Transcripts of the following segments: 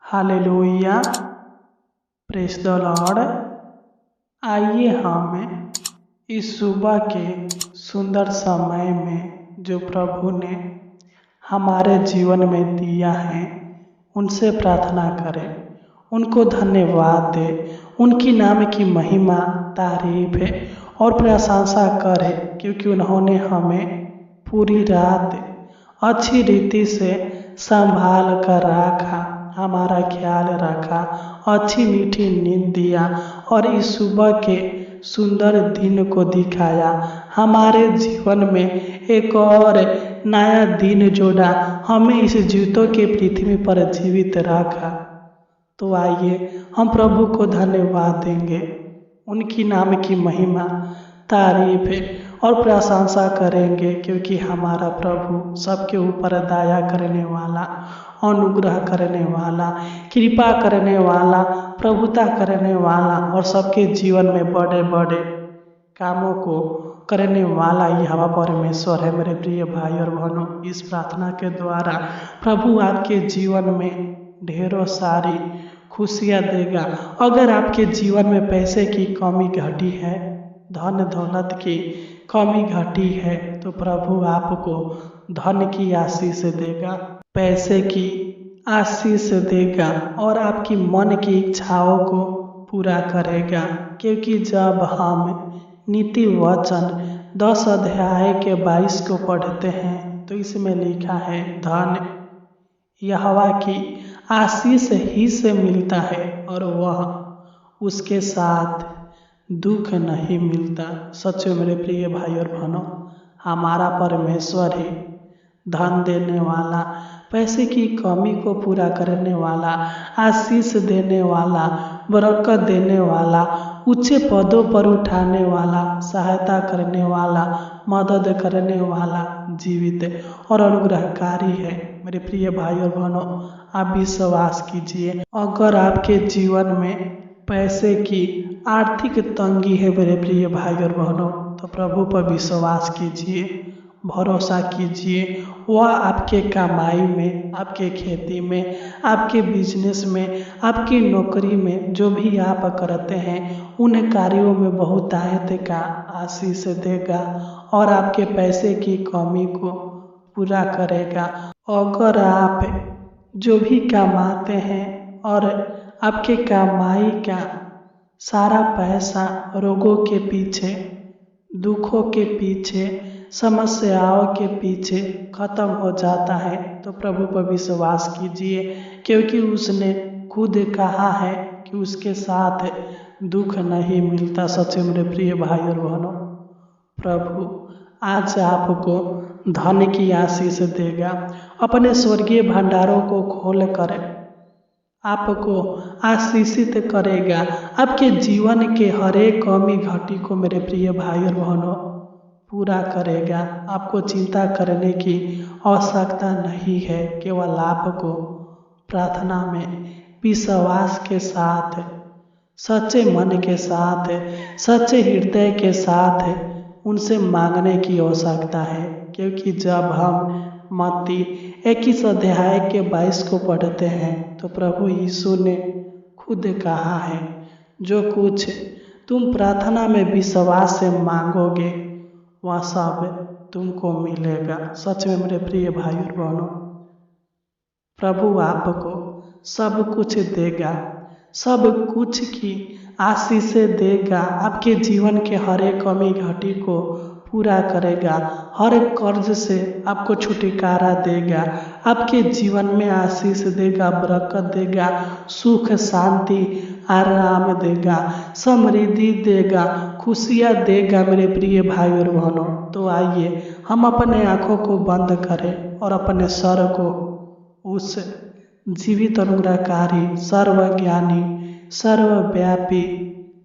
Hallelujah, praise the Lord. आइए हम इस सुबह के सुंदर समय में जो प्रभु ने हमारे जीवन में दिया है उनसे प्रार्थना करें, उनको धन्यवाद दें, उनकी नाम की महिमा तारीफ है और प्रशंसा करें, क्योंकि उन्होंने हमें पूरी रात अच्छी रीति से संभाल कर रखा, हमारा ख्याल रखा, अच्छी मीठी नींद दिया और इस सुबह के सुंदर दिन को दिखाया। हमारे जीवन में एक और नया दिन जोड़ा, हमें इस जीवितों के पृथ्वी पर जीवित रखा। तो आइए हम प्रभु को धन्यवाद देंगे, उनकी नाम की महिमा तारीफ और प्रशंसा करेंगे, क्योंकि हमारा प्रभु सबके ऊपर दया करने वाला, अनुग्रह करने वाला, कृपा करने वाला, प्रभुता करने वाला और सबके जीवन में बड़े बड़े कामों को करने वाला यहोवा परमेश्वर है। मेरे प्रिय भाई और बहनों, इस प्रार्थना के द्वारा प्रभु आपके जीवन में ढेरों सारी खुशियाँ देगा। अगर आपके जीवन में पैसे की कमी घटी है, धन दौलत की कमी घटी है, तो प्रभु आपको धन की आशीष देगा, पैसे की आशीष देगा और आपकी मन की इच्छाओं को पूरा करेगा। क्योंकि जब हम नीति वचन 10 अध्याय के 22 को पढ़ते हैं तो इसमें लिखा है, धन यहोवा की आशीष ही से मिलता है और वह उसके साथ दुख नहीं मिलता। सच में मेरे प्रिय भाई और बहनों, हमारा परमेश्वर ही धन देने वाला, पैसे की कमी को पूरा करने वाला, आशीष देने वाला, बरकत देने वाला, ऊंचे पदों पर उठाने वाला, सहायता करने वाला, मदद करने वाला, जीवित और अनुग्रहकारी है। मेरे प्रिय भाई और बहनों, आप विश्वास कीजिए, अगर आपके जीवन में पैसे की आर्थिक तंगी है मेरे प्रिय भाई और बहनों, तो प्रभु पर विश्वास कीजिए, भरोसा कीजिए। वह आपके कमाई में, आपके खेती में, आपके बिजनेस में, आपकी नौकरी में, जो भी आप करते हैं उन कार्यों में बहुतायत का आशीष देगा और आपके पैसे की कमी को पूरा करेगा। अगर आप जो भी कमाते हैं और आपके कमाई का सारा पैसा रोगों के पीछे, दुखों के पीछे, समस्याओं के पीछे खत्म हो जाता है, तो प्रभु पर विश्वास कीजिए, क्योंकि उसने खुद कहा है कि उसके साथ दुख नहीं मिलता। सच मेरे प्रिय भाई और बहनों, प्रभु आज आपको धन की आशीष देगा, अपने स्वर्गीय भंडारों को खोल कर आपको आशीषित करेगा। आपके जीवन के हर एक कमी घटी को मेरे प्रिय भाई और बहनों पूरा करेगा। आपको चिंता करने की आवश्यकता नहीं है, केवल आपको प्रार्थना में विश्वास के साथ, सच्चे मन के साथ, सच्चे हृदय के साथ उनसे मांगने की आवश्यकता है। क्योंकि जब हम मत्ती 21 अध्याय के 22 को पढ़ते हैं तो प्रभु यीशु ने खुद कहा है, जो कुछ तुम प्रार्थना में विश्वास से मांगोगे वह सब तुमको मिलेगा। सच में मेरे प्रिय भाई और बहनों, प्रभु आपको सब कुछ देगा, सब कुछ की आशीष देगा, आपके जीवन के हर एक कमी घटी को पूरा करेगा, हर एक कर्ज से आपको छुटकारा देगा, आपके जीवन में आशीष देगा, बरकत देगा, सुख शांति आराम देगा, समृद्धि देगा, खुशियाँ देगा। मेरे प्रिय भाई और बहनों, तो आइए हम अपने आँखों को बंद करें और अपने सर को उस जीवित अनुग्रहकारी, सर्वज्ञानी, सर्वव्यापी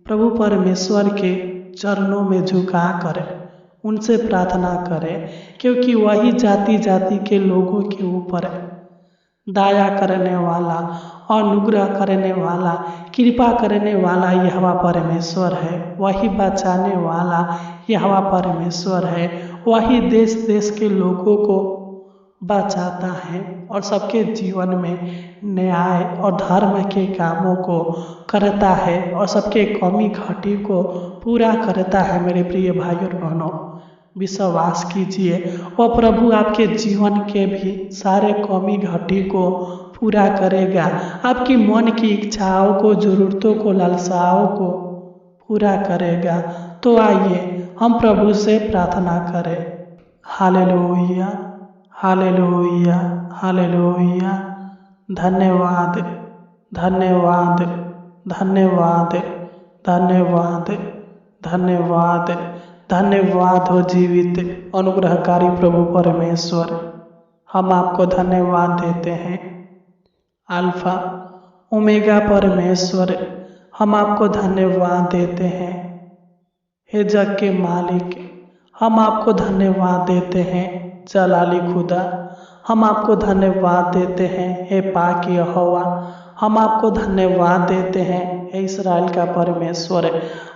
प्रभु परमेश्वर के चरणों में झुका कर उनसे प्रार्थना करें, क्योंकि वही जाति जाति के लोगों के ऊपर दया करने वाला, अनुग्रह करने वाला, कृपा करने वाला यहोवा परमेश्वर है। वही बचाने वाला यहोवा परमेश्वर है। वही देश देश के लोगों को बचाता है और सबके जीवन में न्याय और धर्म के कामों को करता है और सबके कमी घटी को पूरा करता है। मेरे प्रिय भाइयों और बहनों, विश्वास कीजिए वह प्रभु आपके जीवन के भी सारे कमी घटी को पूरा करेगा। आपकी मन की इच्छाओं को, जरूरतों को, लालसाओं को पूरा करेगा। तो आइए हम प्रभु से प्रार्थना करें। Hallelujah, hallelujah, hallelujah. धन्यवाद, धन्यवाद, धन्यवाद, धन्यवाद, धन्यवाद, धन्यवाद हो जीवित अनुग्रहकारी प्रभु परमेश्वर। हम आपको धन्यवाद देते हैं। अल्फा ओमेगा परमेश्वर, हम आपको धन्यवाद देते हैं। हे जग के मालिक, हम आपको धन्यवाद देते हैं। जलाली खुदा, हम आपको धन्यवाद देते हैं। हे पाक यहोवा, हम आपको धन्यवाद देते हैं। हे इस्राएल का परमेश्वर,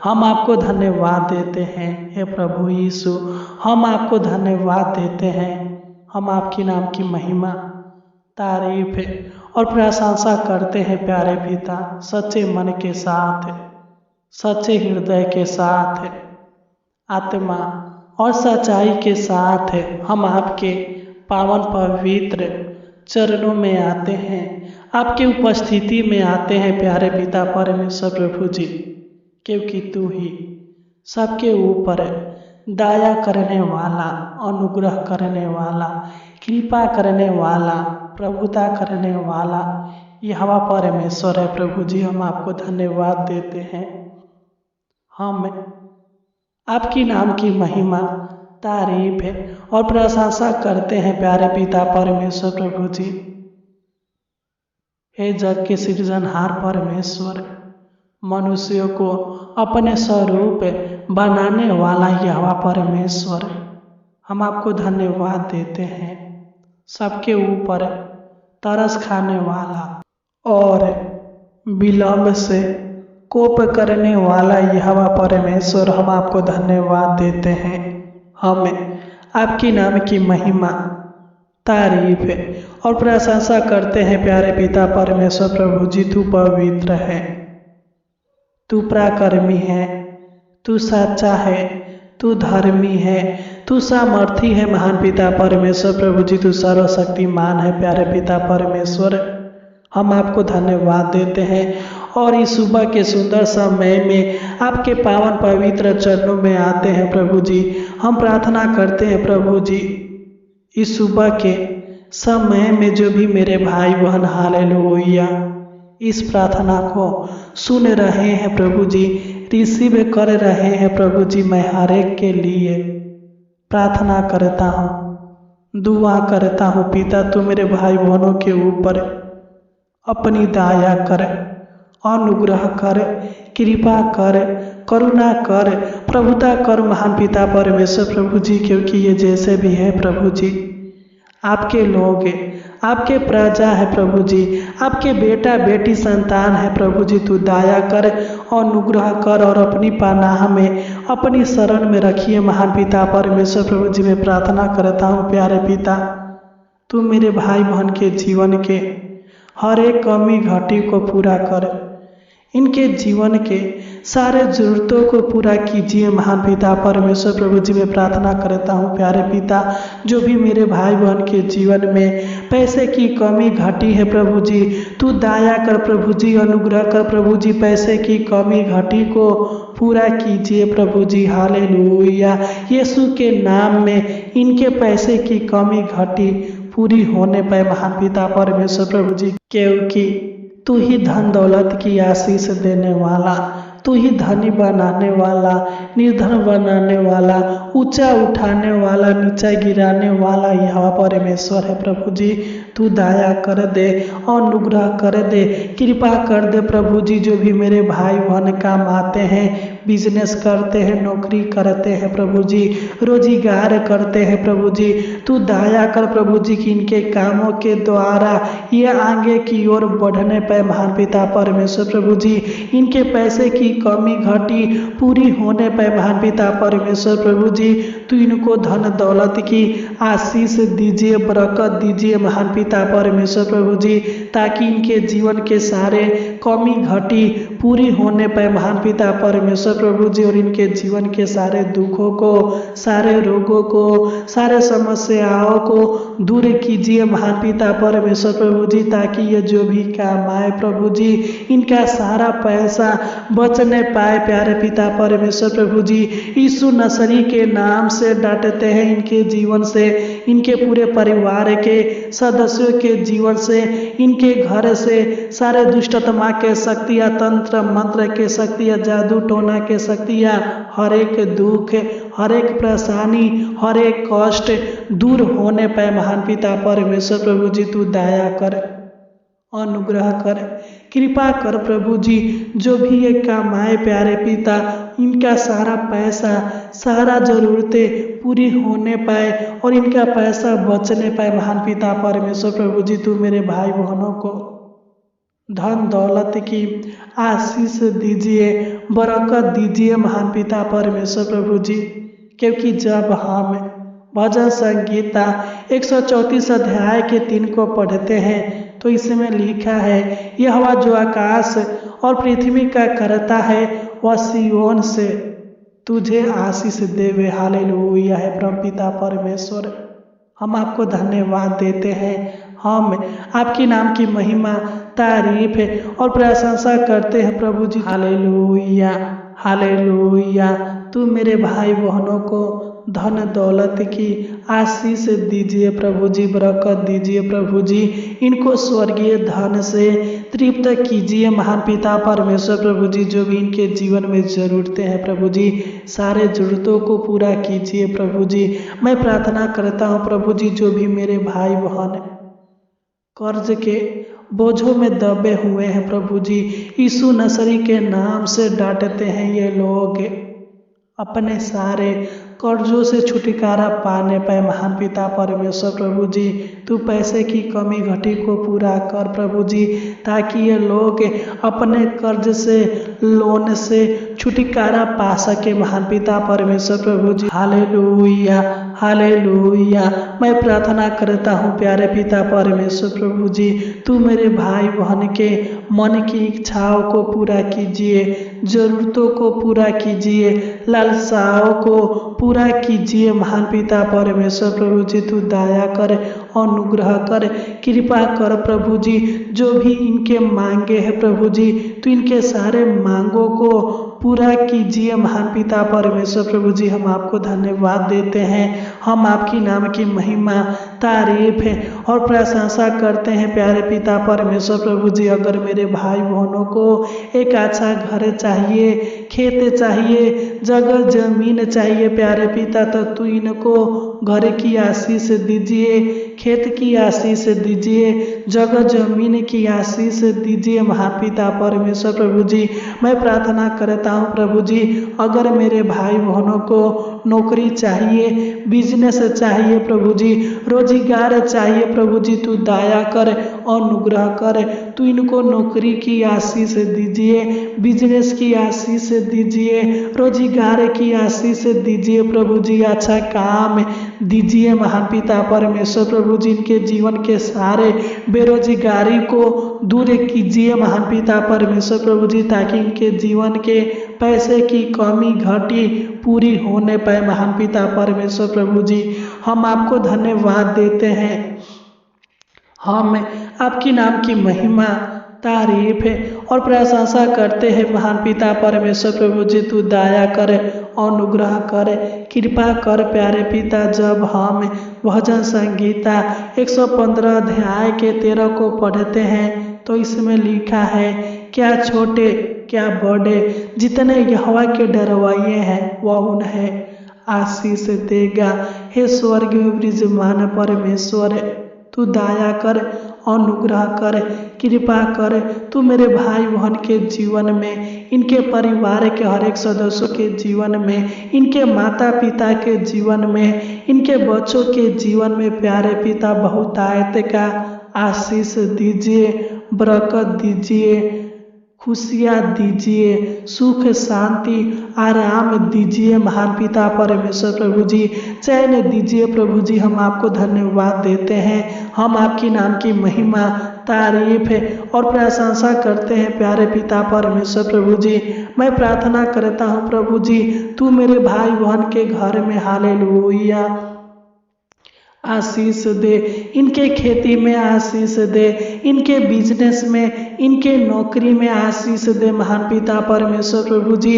हम आपको धन्यवाद देते हैं। हे प्रभु यीशु, हम आपको धन्यवाद देते हैं। हम आपके नाम की महिमा, तारीफ और प्रशंसा करते हैं प्यारे पिता। सच्चे मन के साथ, सच्चे हृदय के साथ, आत्मा और सच्चाई के साथ हम आपके पावन पवित्र चरणों में आते हैं, आपके उपस्थिति में आते हैं प्यारे पिता परमेश्वर प्रभु जी, क्योंकि तू ही सबके ऊपर दया करने वाला, अनुग्रह करने वाला, कृपा करने वाला, प्रभुता करने वाला यहोवा परमेश्वर है। प्रभु जी, हम आपको धन्यवाद देते हैं। हम आपकी नाम की महिमा, तारीफ और प्रशंसा करते हैं प्यारे पिता परमेश्वर प्रभु जी। हे जग के सृजनहार परमेश्वर, मनुष्यों को अपने स्वरूप बनाने वाला यहोवा परमेश्वर, हम आपको धन्यवाद देते हैं। सबके ऊपर तरस खाने वाला और विलंब से कोप करने वाला यहोवा परमेश्वर, हम आपको धन्यवाद देते हैं। हम आपकी नाम की महिमा, तारीफ और प्रशंसा करते हैं प्यारे पिता परमेश्वर प्रभु जी। तू पवित्र है, तू पराक्रमी है, तू सच्चा है, तू धर्मी है, तू सामर्थी है महान पिता परमेश्वर प्रभु जी। तू सर्वशक्तिमान है प्यारे पिता परमेश्वर। हम आपको धन्यवाद देते हैं और इस सुबह के सुंदर समय में आपके पावन पवित्र चरणों में आते हैं प्रभु जी। हम प्रार्थना करते हैं प्रभु जी, इस सुबह के समय में जो भी मेरे भाई बहन हालेलुया इस प्रार्थना को सुन रहे हैं प्रभु जी, रिसीव कर रहे हैं प्रभु जी, मैं हर एक के लिए प्रार्थना करता हूँ, दुआ करता हूँ। पिता, तू मेरे भाई बहनों के ऊपर अपनी दया कर, अनुग्रह कर, कृपा कर, करुणा कर, प्रभुता कर महान पिता परमेश्वर प्रभु जी, क्योंकि ये जैसे भी है प्रभु जी आपके लोग, आपके प्रजा है प्रभु जी, आपके बेटा बेटी संतान है प्रभु जी। तू दया कर, अनुग्रह कर और अपनी पनाह में, अपनी शरण में रखिए महान पिता परमेश्वर प्रभु जी। मैं प्रार्थना करता हूँ प्यारे पिता, तू मेरे भाई बहन के जीवन के हर एक कमी घटी को पूरा कर, इनके जीवन के सारे जरूरतों को पूरा कीजिए महान पिता परमेश्वर प्रभु जी। मैं प्रार्थना करता हूँ प्यारे पिता, जो भी मेरे भाई बहन के जीवन में पैसे की कमी घटी है प्रभु जी, तू दया कर प्रभु जी, अनुग्रह कर प्रभु जी, पैसे की कमी घटी को पूरा कीजिए प्रभु जी। हालेलुया, यीशु के नाम में इनके पैसे की कमी घटी पूरी होने पाए महान पिता परमेश्वर प्रभु जी, क्योंकि तू ही धन दौलत की आशीष देने वाला, तू ही धनी बनाने वाला, निर्धन बनाने वाला, ऊंचा उठाने वाला, नीचा गिराने वाला यहोवा परमेश्वर है प्रभु जी। तू दया कर दे, अनुग्रह कर दे, कृपा कर दे प्रभु जी। जो भी मेरे भाई बहन काम आते हैं, बिजनेस करते हैं, नौकरी करते हैं प्रभु जी, रोजगार करते हैं प्रभु जी, तू दया कर प्रभु जी कि इनके कामों के द्वारा ये आगे की ओर बढ़ने पाए महान पिता परमेश्वर प्रभु जी। इनके पैसे की कमी घटी पूरी होने पाए महान पिता परमेश्वर प्रभु जी। तो इनको धन दौलत की आशीष दीजिए, बरकत दीजिए महान पिता परमेश्वर प्रभु जी, ताकि इनके जीवन के सारे कमी घटी पूरी होने पाए महान पिता परमेश्वर प्रभु जी, और इनके जीवन के सारे दुखों को, सारे रोगों को, सारे समस्याओं को दूर कीजिए महान पिता परमेश्वर प्रभु जी, ताकि ये जो भी काम आए प्रभु जी, इनका सारा पैसा बचने पाए प्यारे पिता परमेश्वर प्रभु जी। यीशु नसरी के नाम से डांटते हैं, इनके जीवन से, इनके पूरे परिवार के सदस्यों के जीवन से, इनके घर से सारे दुष्टतमा के शक्तियाँ, तंत्र मंत्र के शक्तियाँ, जादू टोना के शक्तियाँ, हर एक दुख, हर एक परेशानी, हर एक कष्ट दूर होने पाए महान पिता परमेश्वर प्रभु जी। तू दया कर, अनुग्रह कर, कृपा कर प्रभु जी। जो भी ये काम आए प्यारे पिता, इनका सारा पैसा, सारा जरूरतें पूरी होने पाए और इनका पैसा बचने पाए महान पिता परमेश्वर प्रभु जी। तू मेरे भाई बहनों को धन दौलत की आशीष दीजिए, बरकत दीजिए महान पिता परमेश्वर प्रभु जी, क्योंकि जब हम भजन संगीता 134 अध्याय के 3 को पढ़ते हैं तो इसमें लिखा है, यहोवा जो आकाश और पृथ्वी का करता है वह सिय्योन से तुझे आशीष देवे। हालेलुया है परमपिता परमेश्वर, हम आपको धन्यवाद देते हैं, हम आपकी नाम की महिमा, तारीफ और प्रशंसा करते हैं प्रभु जी। Hallelujah, hallelujah. तू मेरे भाई बहनों को धन दौलत की आशीष दीजिए प्रभु जी, बरकत दीजिए प्रभु जी, इनको स्वर्गीय धन से तृप्त कीजिए महान पिता परमेश्वर प्रभु जी। जो भी इनके जीवन में ज़रूरतें हैं प्रभु जी, सारे ज़रूरतों को पूरा कीजिए प्रभु जी। मैं प्रार्थना करता हूँ प्रभु जी, जो भी मेरे भाई बहन कर्ज के बोझों में दबे हुए हैं प्रभु जी, यीशु नसरी के नाम से डांटते हैं, ये लोग अपने सारे कर्जों से छुटकारा पाने पाए महान पिता परमेश्वर प्रभु जी। तू पैसे की कमी घटी को पूरा कर प्रभु जी, ताकि ये लोग अपने कर्ज से, लोन से छुटकारा पा सके महान पिता परमेश्वर प्रभु जी। Hallelujah, hallelujah. मैं प्रार्थना करता हूँ प्यारे पिता परमेश्वर प्रभु जी, तू मेरे भाई बहन के मन की इच्छाओं को पूरा कीजिए, जरूरतों को पूरा कीजिए, लालसाओं को पूरा कीजिए महान पिता परमेश्वर प्रभु जी। तू दया कर, अनुग्रह कर, कृपा कर प्रभु जी। जो भी इनके मांगे हैं प्रभु जी, तू इनके सारे मांगों को पूरा कीजिए महान पिता परमेश्वर प्रभु जी। हम आपको धन्यवाद देते हैं, हम आपकी नाम की महिमा, तारीफ और प्रशंसा करते हैं प्यारे पिता परमेश्वर प्रभु जी। अगर मेरे भाई बहनों को एक अच्छा घर चाहिए, खेत चाहिए, जगह जमीन चाहिए प्यारे पिता, तो तू इनको घर की आशीष दीजिए, खेत की आशीष दीजिए, जगह जमीन की आशीष दीजिए महापिता परमेश्वर प्रभु जी। मैं प्रार्थना करता हूँ प्रभु जी, अगर मेरे भाई बहनों को नौकरी चाहिए, बिजनेस चाहिए प्रभु जी, रोजगार चाहिए प्रभु जी, तू दया कर, अनुग्रह कर, तू इनको नौकरी की आशीष दीजिए, बिजनेस की आशीष दीजिए, रोजगार की आशीष दीजिए प्रभु जी, अच्छा काम दीजिए महान पिता परमेश्वर प्रभु जी। इनके जीवन के सारे बेरोजगारी को दूर कीजिए महान पिता परमेश्वर प्रभु जी, ताकि इनके जीवन के पैसे की कमी घटी पूरी होने पाए महान पिता परमेश्वर प्रभु जी। हम आपको धन्यवाद देते हैं, हम आपकी नाम की महिमा, तारीफ और प्रशंसा करते हैं महान पिता परमेश्वर प्रभु जी। तू दया कर, अनुग्रह कर, कृपा कर प्यारे पिता। जब हम भजन संगीता 115 अध्याय के 13 को पढ़ते हैं तो इसमें लिखा है, क्या छोटे क्या बड़े जितने यहोवा के डरवाइए हैं वह उन्हें आशीष देगा। हे स्वर्गीय विराजमान परमेश्वर, तू दया कर, अनुग्रह कर, कृपा कर, तू मेरे भाई बहन के जीवन में, इनके परिवार के हर एक सदस्यों के जीवन में, इनके माता पिता के जीवन में, इनके बच्चों के जीवन में प्यारे पिता बहुतायत का आशीष दीजिए, बरकत दीजिए, खुशियाँ दीजिए, सुख शांति आराम दीजिए महान पिता परमेश्वर प्रभु जी, चैन दीजिए प्रभु जी। हम आपको धन्यवाद देते हैं, हम आपकी नाम की महिमा तारीफ है और प्रशंसा करते हैं प्यारे पिता परमेश्वर प्रभु जी। मैं प्रार्थना करता हूँ प्रभु जी, तू मेरे भाई बहन के घर में हालेलुया आशीष दे, इनके खेती में आशीष दे, इनके बिजनेस में, इनके नौकरी में आशीष दे महान पिता परमेश्वर प्रभु जी।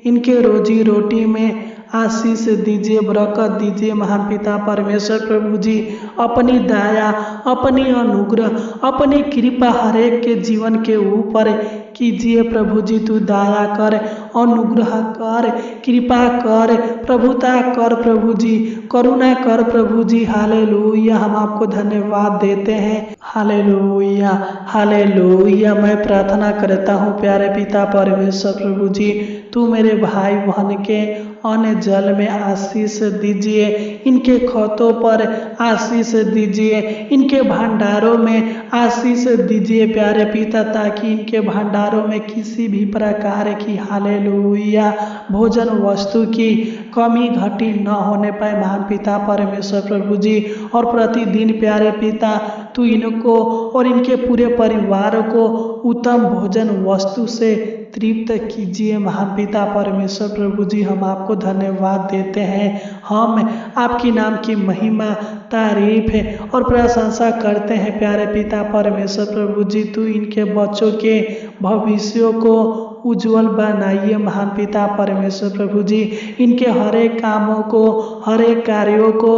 इनके रोजी रोटी में आशीष दीजिए, बरकत दीजिए महान पिता परमेश्वर प्रभु जी। अपनी दया, अपनी अनुग्रह, अपनी कृपा हर एक के जीवन के ऊपर कीजिए प्रभु जी। तू दया कर, अनुग्रह कर, कृपा कर, प्रभुता कर प्रभु जी, करुणा कर प्रभु जी। हालेलुया, हम आपको धन्यवाद देते हैं। Hallelujah hallelujah. मैं प्रार्थना करता हूँ प्यारे पिता परमेश्वर प्रभु जी, तू मेरे भाई बहन के अन्न जल में आशीष दीजिए, इनके खातों पर आशीष दीजिए, इनके भंडारों में आशीष दीजिए प्यारे पिता, ताकि इनके भंडारों में किसी भी प्रकार की हालेलुया भोजन वस्तु की कमी घटी न होने पाए महान पिता परमेश्वर प्रभु जी। और प्रतिदिन प्यारे पिता तू इनको और इनके पूरे परिवार को उत्तम भोजन वस्तु से तृप्त कीजिए महान पिता परमेश्वर प्रभु जी। हम आपको धन्यवाद देते हैं, हम आपकी नाम की महिमा तारीफ है और प्रशंसा करते हैं प्यारे पिता परमेश्वर प्रभु जी। तू इनके बच्चों के भविष्यों को उज्जवल बनाइए महान पिता परमेश्वर प्रभु जी। इनके हर एक कामों को, हर एक कार्यों को,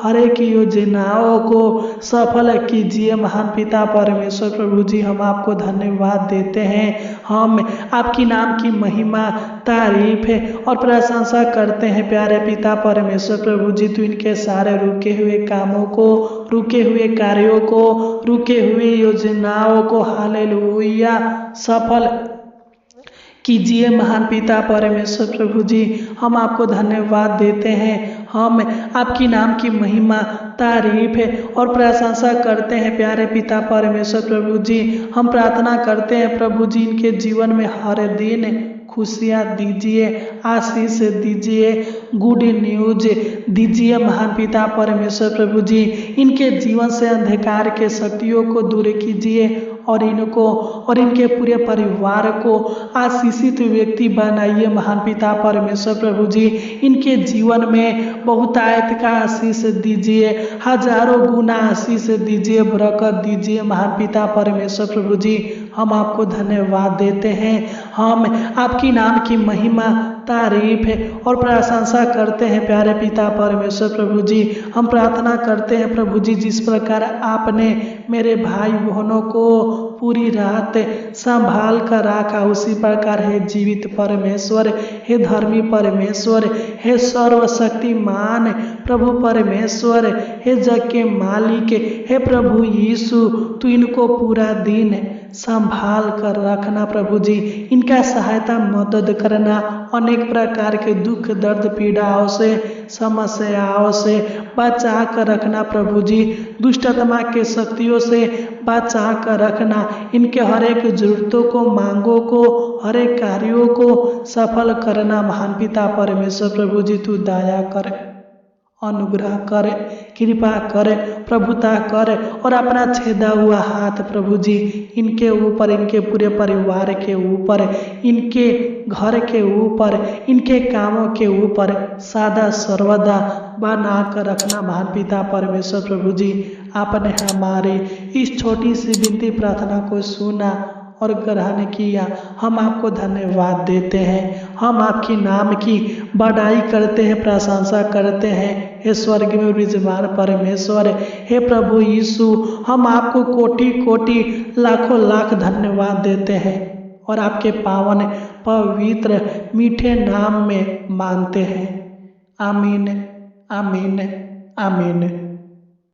हर एक योजनाओं को सफल कीजिए महान पिता परमेश्वर प्रभु जी। हम आपको धन्यवाद देते हैं, हम आपकी नाम की महिमा तारीफ है और प्रशंसा करते हैं प्यारे पिता परमेश्वर प्रभु जी। तू इनके सारे रुके हुए कामों को, रुके हुए कार्यों को, रुके हुए योजनाओं को हालेलुया सफल कीजिए महान पिता परमेश्वर प्रभु जी। हम आपको धन्यवाद देते हैं, हम आपकी नाम की महिमा तारीफ है और प्रशंसा करते हैं प्यारे पिता परमेश्वर प्रभु जी। हम प्रार्थना करते हैं प्रभु जी, इनके जीवन में हर दिन खुशियाँ दीजिए, आशीष दीजिए, गुड न्यूज दीजिए महान पिता परमेश्वर प्रभु जी। इनके जीवन से अंधकार के शक्तियों को दूर कीजिए और इनको और इनके पूरे परिवार को आशीषित व्यक्ति बनाइए महान पिता परमेश्वर प्रभु जी। इनके जीवन में बहुतायत का आशीष दीजिए, हजारों गुना आशीष दीजिए, बरकत दीजिए महान पिता परमेश्वर प्रभु जी। हम आपको धन्यवाद देते हैं, हम आपकी नाम की महिमा तारीफ है और प्रशंसा करते हैं प्यारे पिता परमेश्वर प्रभु जी। हम प्रार्थना करते हैं प्रभु जी, जिस प्रकार आपने मेरे भाई बहनों को पूरी रात संभाल कर रखा, उसी प्रकार है जीवित परमेश्वर, हे धर्मी परमेश्वर, हे सर्वशक्तिमान प्रभु परमेश्वर, हे जग के मालिक, हे प्रभु यीशु, तू इनको पूरा दिन संभाल कर रखना प्रभु जी। इनका सहायता मदद करना, अनेक प्रकार के दुख दर्द पीड़ाओं से, समस्याओं से बचा कर रखना प्रभु जी। दुष्ट आत्मा के शक्तियों से बचा कर रखना, इनके हर एक जरूरतों को, मांगों को, हर एक कार्यों को सफल करना महान पिता परमेश्वर प्रभु जी। तू दया कर, अनुग्रह कर, कृपा कर, प्रभुता कर और अपना छेदा हुआ हाथ प्रभु जी इनके ऊपर, इनके पूरे परिवार के ऊपर, इनके घर के ऊपर, इनके कामों के ऊपर सदा सर्वदा बना कर रखना महान पिता परमेश्वर प्रभु जी। आपने हमारी इस छोटी सी विनती प्रार्थना को सुना और ग्रहण किया, हम आपको धन्यवाद देते हैं, हम आपकी नाम की बड़ाई करते हैं, प्रशंसा करते हैं। हे स्वर्ग में विराजमान परमेश्वर, हे प्रभु यीशु, हम आपको कोटि कोटि लाखों लाख धन्यवाद देते हैं और आपके पावन पवित्र मीठे नाम में मानते हैं। आमीन आमीन आमीन।